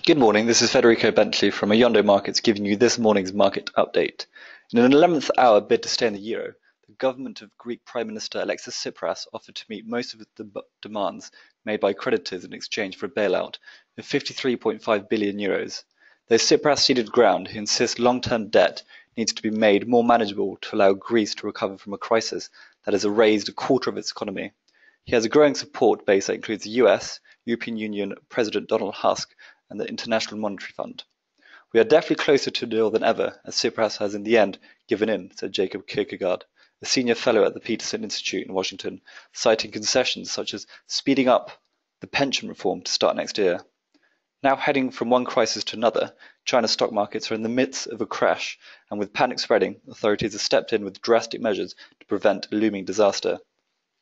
Good morning, this is Federico Bentley from Ayondo Markets giving you this morning's market update. In an 11th hour bid to stay in the euro, the government of Greek Prime Minister Alexis Tsipras offered to meet most of the demands made by creditors in exchange for a bailout of 53.5 billion euros. Though Tsipras ceded ground, he insists long-term debt needs to be made more manageable to allow Greece to recover from a crisis that has erased a quarter of its economy. He has a growing support base that includes the US, European Union President Donald Tusk, and the International Monetary Fund. We are definitely closer to a deal than ever, as Tsipras has in the end given in, said Jacob Kierkegaard, a senior fellow at the Peterson Institute in Washington, citing concessions such as speeding up the pension reform to start next year. Now heading from one crisis to another, China's stock markets are in the midst of a crash, and with panic spreading, authorities have stepped in with drastic measures to prevent a looming disaster.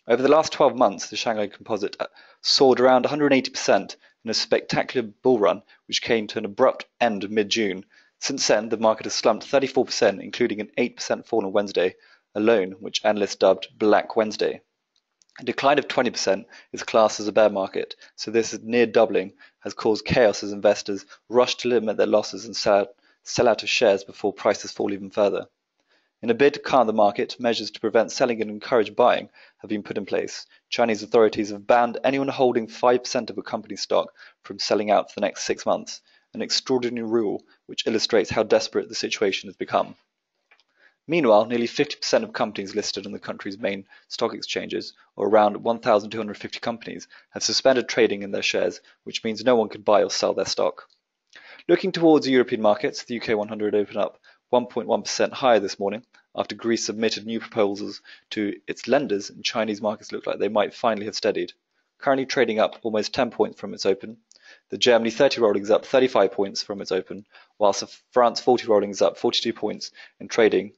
Over the last 12 months, the Shanghai Composite soared around 180% in a spectacular bull run, which came to an abrupt end mid-June. Since then, the market has slumped 34%, including an 8% fall on Wednesday alone, which analysts dubbed Black Wednesday. A decline of 20% is classed as a bear market, so this near doubling has caused chaos as investors rush to limit their losses and sell out of shares before prices fall even further. In a bid to calm the market, measures to prevent selling and encourage buying have been put in place. Chinese authorities have banned anyone holding 5% of a company's stock from selling out for the next 6 months, an extraordinary rule which illustrates how desperate the situation has become. Meanwhile, nearly 50% of companies listed on the country's main stock exchanges, or around 1,250 companies, have suspended trading in their shares, which means no one can buy or sell their stock. Looking towards the European markets, the UK 100 opened up 1.1% higher this morning after Greece submitted new proposals to its lenders and Chinese markets look like they might finally have steadied. Currently trading up almost 10 points from its open. The Germany 30 rolling is up 35 points from its open, whilst the France 40 rolling is up 42 points in trading.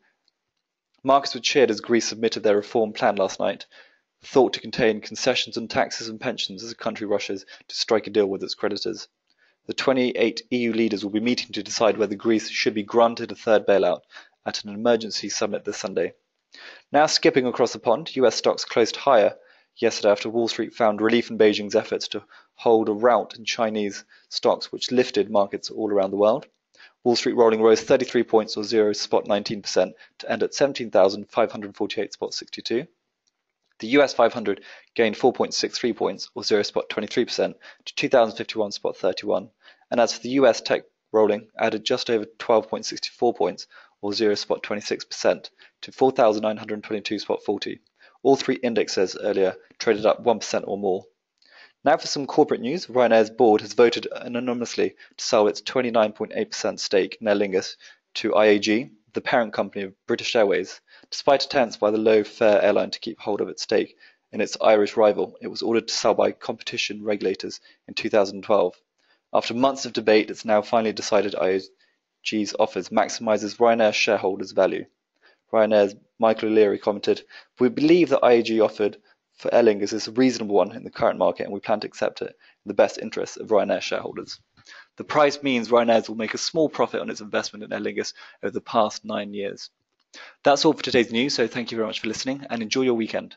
Markets were cheered as Greece submitted their reform plan last night, thought to contain concessions on taxes and pensions as the country rushes to strike a deal with its creditors. The 28 EU leaders will be meeting to decide whether Greece should be granted a third bailout at an emergency summit this Sunday. Now skipping across the pond, US stocks closed higher yesterday after Wall Street found relief in Beijing's efforts to hold a rout in Chinese stocks which lifted markets all around the world. Wall Street rolling rose 33 points or 0.19% to end at 17,548.62. The US 500 gained 4.63 points or 0.23% to 2,051.31, and as for the US tech rolling, added just over 12.64 points or 0.26% to 4,922.40. All three indexes earlier traded up 1% or more. Now for some corporate news, Ryanair's board has voted anonymously to sell its 29.8% stake in Aer Lingus to IAG, the parent company of British Airways. Despite attempts by the low-fare airline to keep hold of its stake in its Irish rival, it was ordered to sell by competition regulators in 2012. After months of debate, it's now finally decided IAG's offers maximises Ryanair shareholders' value. Ryanair's Michael O'Leary commented, "We believe that IAG offered for Aer Lingus is a reasonable one in the current market and we plan to accept it in the best interests of Ryanair shareholders." The price means Ryanair will make a small profit on its investment in Aer Lingus over the past 9 years. That's all for today's news, so thank you very much for listening and enjoy your weekend.